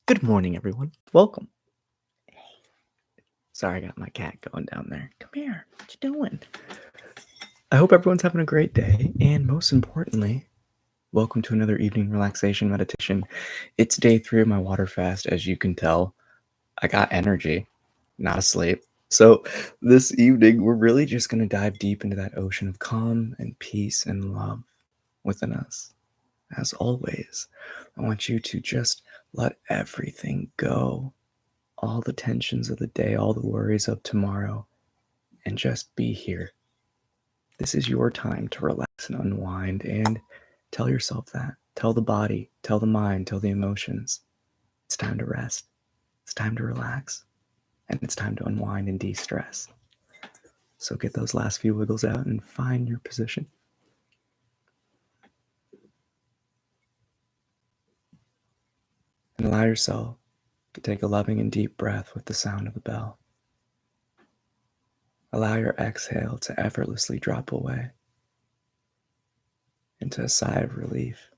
Good morning, everyone. Welcome. Sorry, I got my cat going down there. Come here. What you doing? I hope everyone's having a great day, and most importantly, welcome to another evening relaxation meditation. It's day 3 of my water fast. As you can tell, I got energy, not asleep. So this evening, we're really just going to dive deep into that ocean of calm and peace and love within us. As always, I want you to just let everything go. All the tensions of the day, all the worries of tomorrow, and just be here. This is your time to relax and unwind, and tell yourself that. Tell the body, tell the mind, tell the emotions. It's time to rest. It's time to relax. And it's time to unwind and de-stress. So get those last few wiggles out and find your position. And allow yourself to take a loving and deep breath with the sound of the bell. Allow your exhale to effortlessly drop away into a sigh of relief.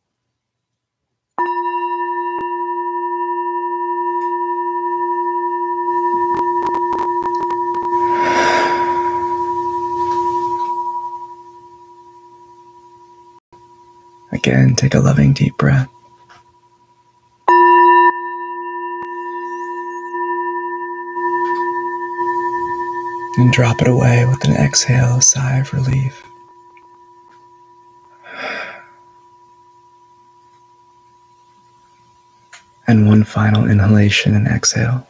Again, take a loving deep breath. And drop it away with an exhale, a sigh of relief. And one final inhalation and exhale.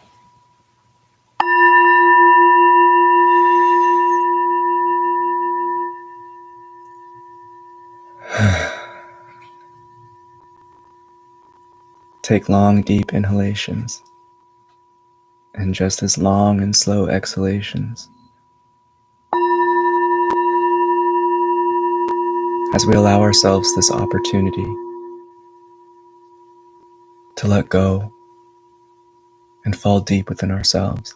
Take long, deep inhalations and just as long and slow exhalations as we allow ourselves this opportunity to let go and fall deep within ourselves.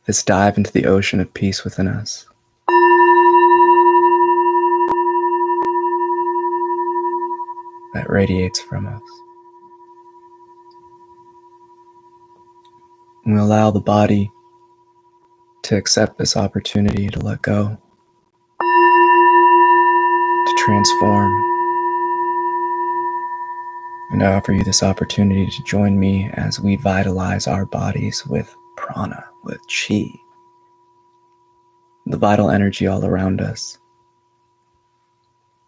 This dive into the ocean of peace within us. That radiates from us. And we allow the body to accept this opportunity to let go, to transform. And I offer you this opportunity to join me as we vitalize our bodies with prana, with chi, the vital energy all around us.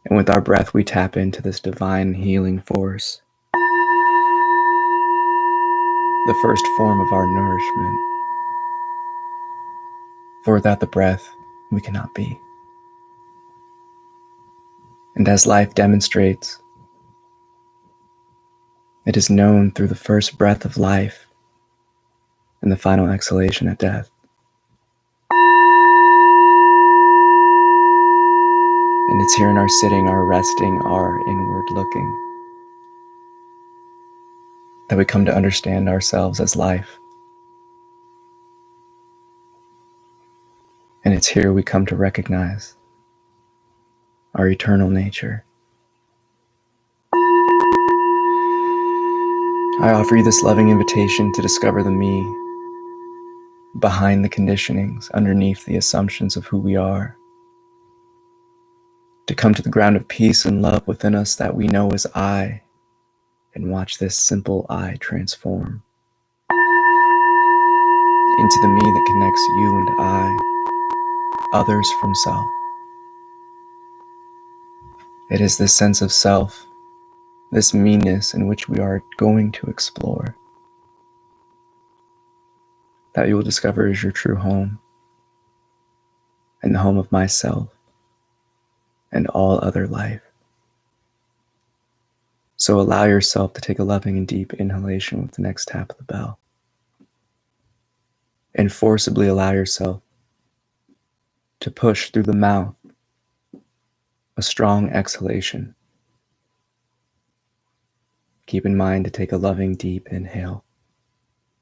And with our breath, we tap into this divine healing force, the first form of our nourishment. For without the breath, we cannot be. And as life demonstrates, it is known through the first breath of life and the final exhalation at death. And it's here in our sitting, our resting, our inward looking, that we come to understand ourselves as life. And it's here we come to recognize our eternal nature. I offer you this loving invitation to discover the me behind the conditionings, underneath the assumptions of who we are, to come to the ground of peace and love within us that we know as I, and watch this simple I transform into the me that connects you and I, others from self. It is this sense of self, this meanness in which we are going to explore, that you will discover is your true home, and the home of myself and all other life. So allow yourself to take a loving and deep inhalation with the next tap of the bell. And forcibly allow yourself to push through the mouth a strong exhalation. Keep in mind to take a loving deep inhale,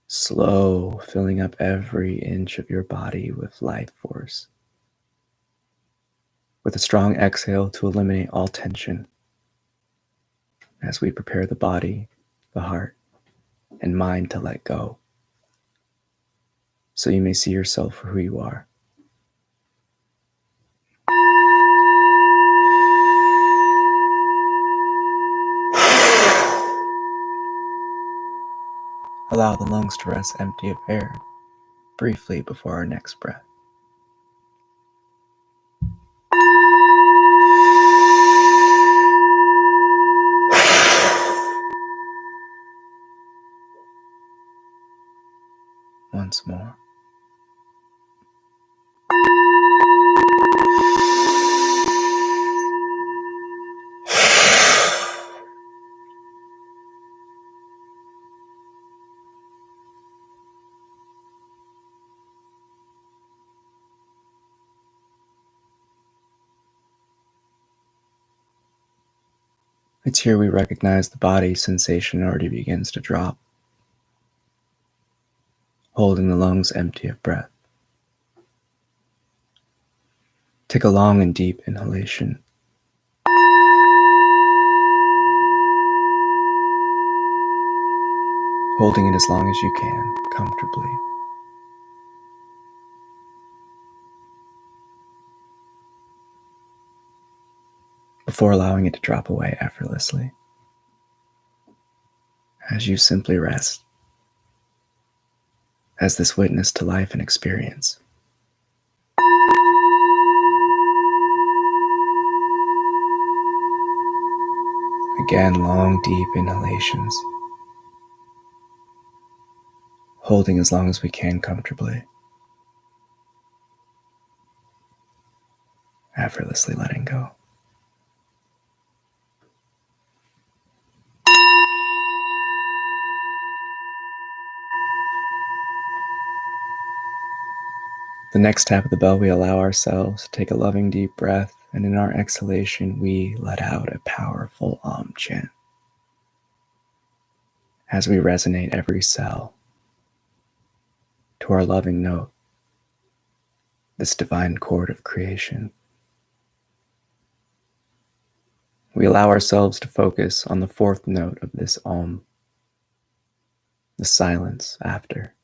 slow, filling up every inch of your body with life force. With a strong exhale to eliminate all tension. as we prepare the body, the heart, and mind to let go, so you may see yourself for who you are. Allow the lungs to rest empty of air briefly before our next breath. Once more. It's here we recognize the body sensation already begins to drop, holding the lungs empty of breath. Take a long and deep inhalation. Holding it as long as you can, comfortably. Before allowing it to drop away effortlessly, as you simply rest, as this witness to life and experience. Again, long, deep inhalations, holding as long as we can comfortably, effortlessly letting go. The next tap of the bell, we allow ourselves to take a loving deep breath, and in our exhalation, we let out a powerful Om chant. As we resonate every cell to our loving note, this divine chord of creation. We allow ourselves to focus on the fourth note of this Om, the silence after.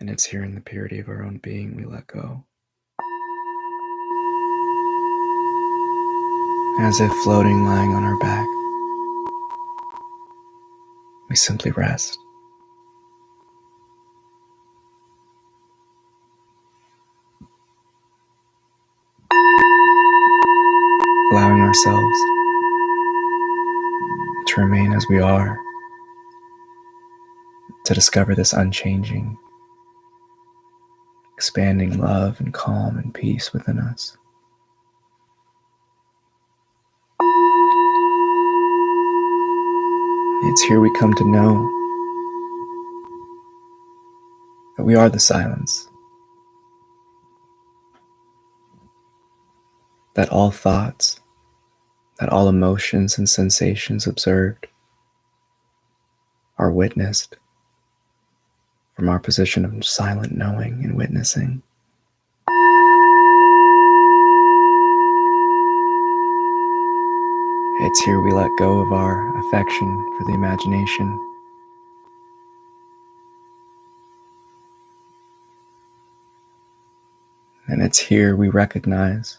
And it's here in the purity of our own being we let go. As if floating, lying on our back, we simply rest. Allowing ourselves to remain as we are, to discover this unchanging, expanding love and calm and peace within us. It's here we come to know that we are the silence, that all thoughts, that all emotions and sensations observed are witnessed from our position of silent knowing and witnessing. It's here we let go of our affection for the imagination. And it's here we recognize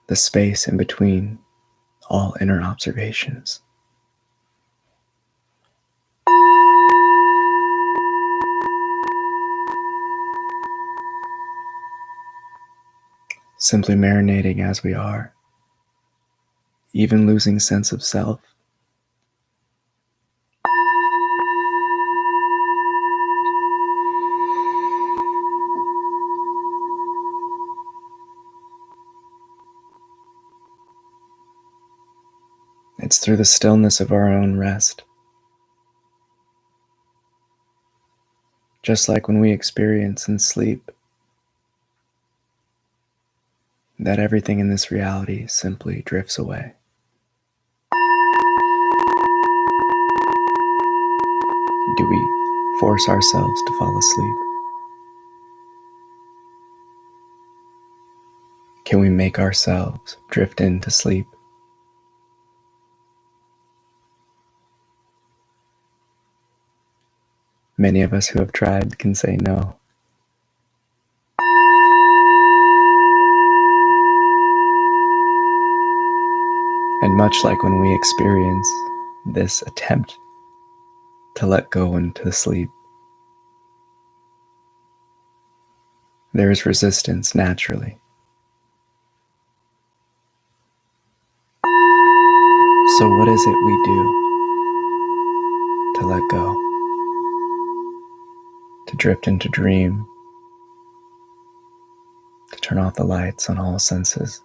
the space in between all inner observations. Simply marinating as we are, even losing sense of self. It's through the stillness of our own rest. Just like when we experience in sleep that everything in this reality simply drifts away. Do we force ourselves to fall asleep? Can we make ourselves drift into sleep? Many of us who have tried can say no. And much like when we experience this attempt to let go into sleep, there is resistance naturally. So what is it we do to let go? To drift into dream? To turn off the lights on all senses?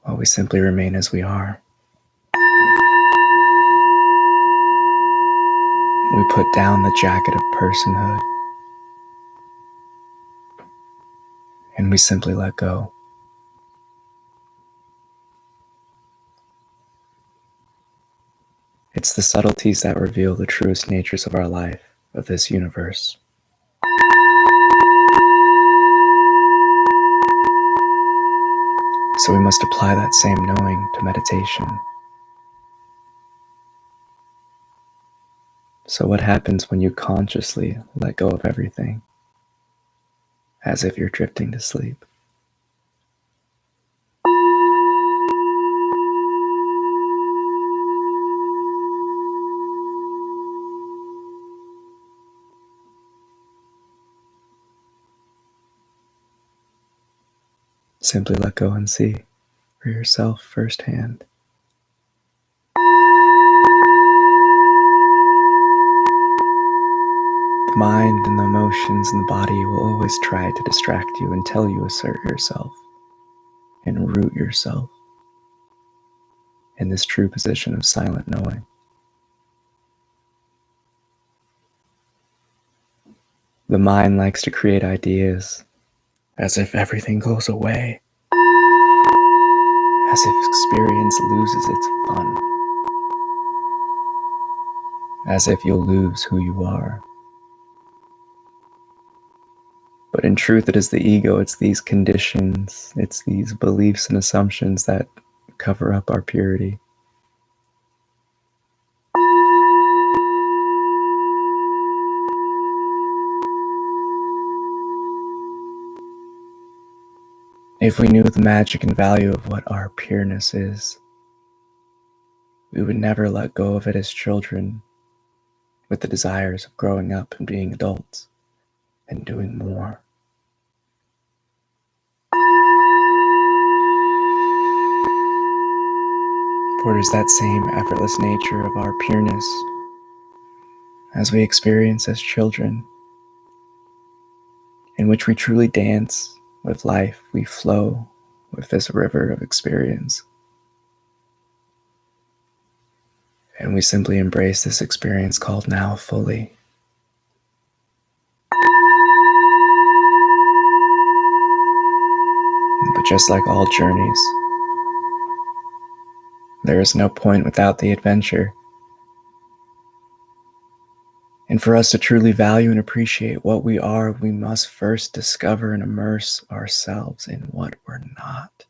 While we simply remain as we are. We put down the jacket of personhood and we simply let go. It's the subtleties that reveal the truest natures of our life, of this universe. So we must apply that same knowing to meditation. So what happens when you consciously let go of everything, as if you're drifting to sleep? Simply let go and see for yourself firsthand. The mind and the emotions and the body will always try to distract you until you assert yourself and root yourself in this true position of silent knowing. The mind likes to create ideas as if everything goes away, as if experience loses its fun, as if you'll lose who you are. But in truth, it is the ego, it's these conditions, it's these beliefs and assumptions that cover up our purity. If we knew the magic and value of what our pureness is, we would never let go of it as children with the desires of growing up and being adults and doing more. For it is that same effortless nature of our pureness as we experience as children, in which we truly dance with life, we flow with this river of experience. And we simply embrace this experience called now fully. But just like all journeys, there is no point without the adventure. And for us to truly value and appreciate what we are, we must first discover and immerse ourselves in what we're not.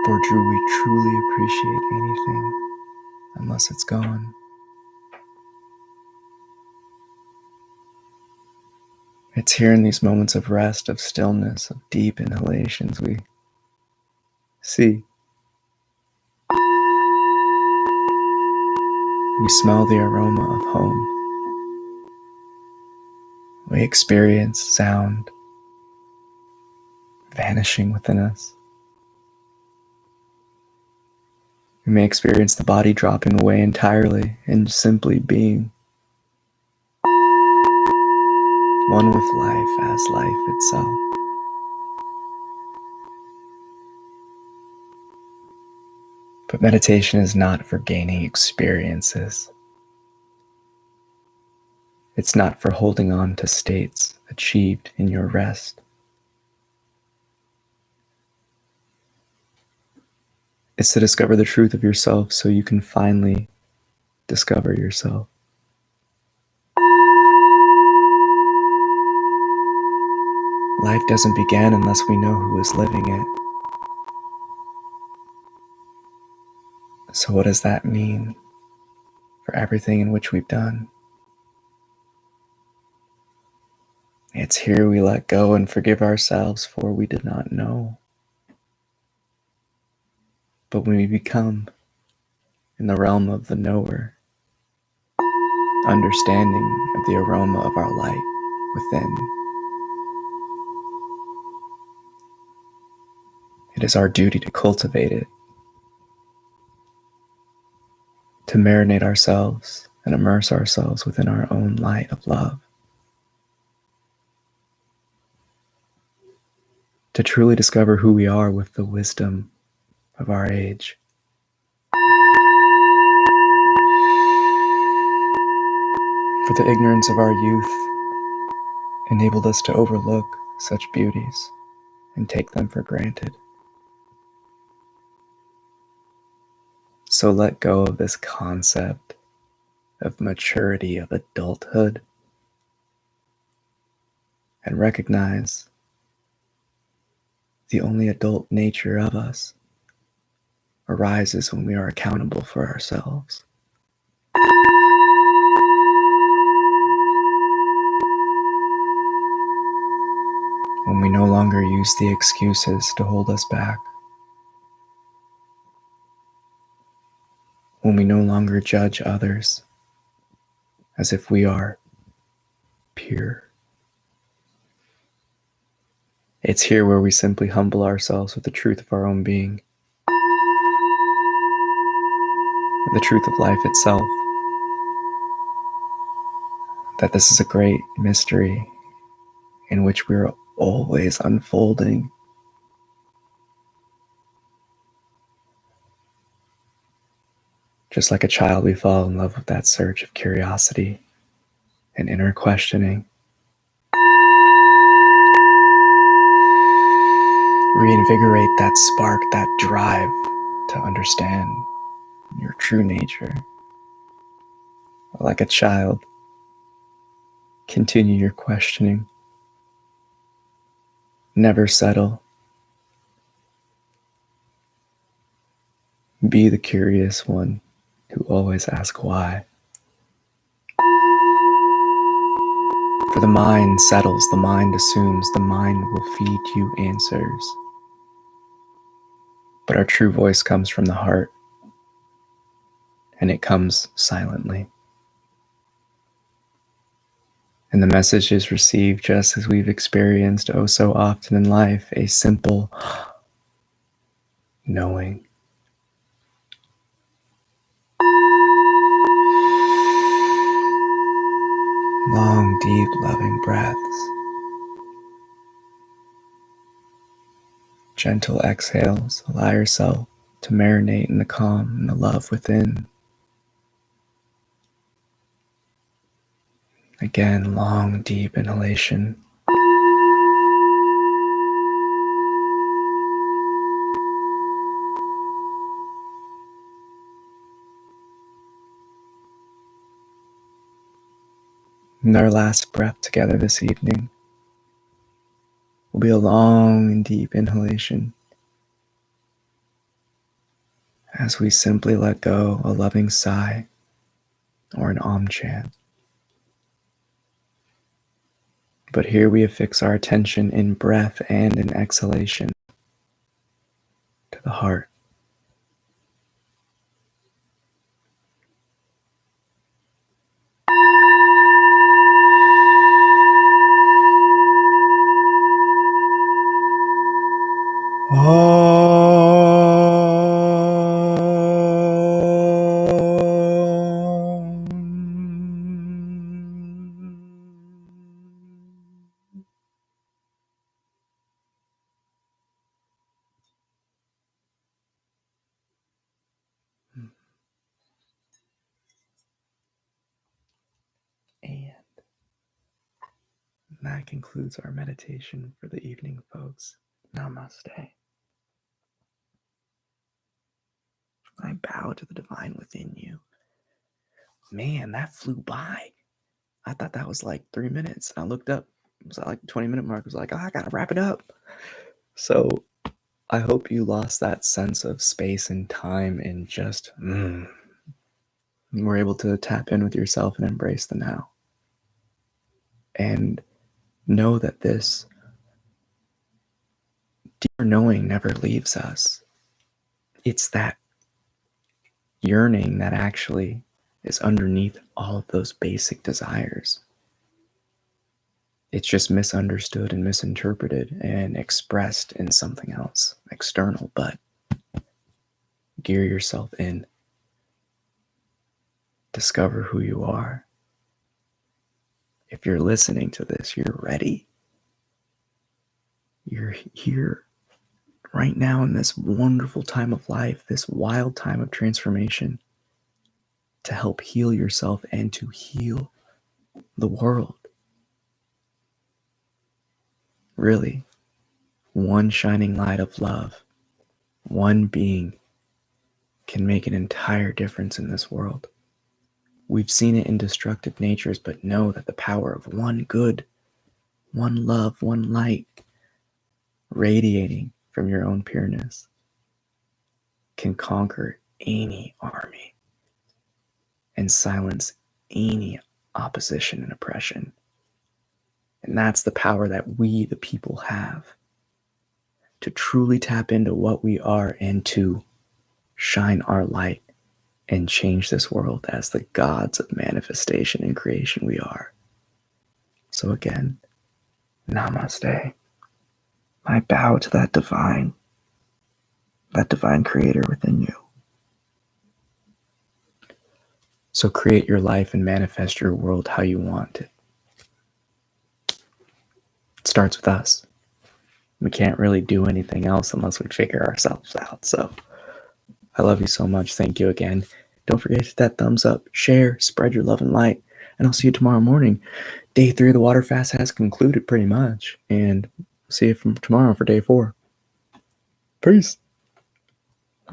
For do we truly appreciate anything unless it's gone? It's here in these moments of rest, of stillness, of deep inhalations we see. We smell the aroma of home. We experience sound vanishing within us. We may experience the body dropping away entirely and simply being one with life as life itself. But meditation is not for gaining experiences. It's not for holding on to states achieved in your rest. It's to discover the truth of yourself so you can finally discover yourself. Life doesn't begin unless we know who is living it. So what does that mean for everything in which we've done? It's here we let go and forgive ourselves for we did not know. But when we become in the realm of the knower, understanding of the aroma of our light within, it is our duty to cultivate it, to marinate ourselves and immerse ourselves within our own light of love, to truly discover who we are with the wisdom of our age. For the ignorance of our youth enabled us to overlook such beauties and take them for granted. So let go of this concept of maturity, of adulthood, and recognize the only adult nature of us arises when we are accountable for ourselves. When we no longer use the excuses to hold us back. When we no longer judge others as if we are pure. It's here where we simply humble ourselves with the truth of our own being, the truth of life itself, that this is a great mystery in which we're always unfolding. Just like a child, we fall in love with that surge of curiosity and inner questioning. Reinvigorate that spark, that drive to understand your true nature. Like a child, continue your questioning. Never settle. Be the curious one who always asks why. For the mind settles, the mind assumes, the mind will feed you answers. But our true voice comes from the heart, and it comes silently. And the message is received just as we've experienced oh so often in life, a simple knowing. Long, deep, loving breaths. Gentle exhales. Allow yourself to marinate in the calm and the love within. Again, long, deep inhalation. And our last breath together this evening will be a long and deep inhalation as we simply let go a loving sigh or an Om chant. But here we affix our attention in breath and in exhalation to the heart. And that concludes our meditation for the evening, folks. Namaste. I bow to the divine within you. Man, that flew by. I thought that was like 3 minutes. I looked up. It was like 20-minute mark. I was like, oh, I gotta wrap it up. So I hope you lost that sense of space and time and just were able to tap in with yourself and embrace the now. And know that this deeper knowing never leaves us. It's that yearning that actually is underneath all of those basic desires. It's just misunderstood and misinterpreted and expressed in something else external. But gear yourself in. Discover who you are. If you're listening to this, you're ready. You're here right now in this wonderful time of life, this wild time of transformation, to help heal yourself and to heal the world. Really, one shining light of love, one being, can make an entire difference in this world. We've seen it in destructive natures, but know that the power of one good, one love, one light, radiating from your own pureness, can conquer any army and silence any opposition and oppression. And that's the power that we, the people, have to truly tap into what we are and to shine our light and change this world as the gods of manifestation and creation we are. So again, namaste. I bow to that divine creator within you. So create your life and manifest your world how you want it. It starts with us. We can't really do anything else unless we figure ourselves out. So I love you so much. Thank you again. Don't forget to hit that thumbs up, share, spread your love and light, and I'll see you tomorrow morning. Day 3 of the water fast has concluded pretty much, and see you from tomorrow for day 4. Peace.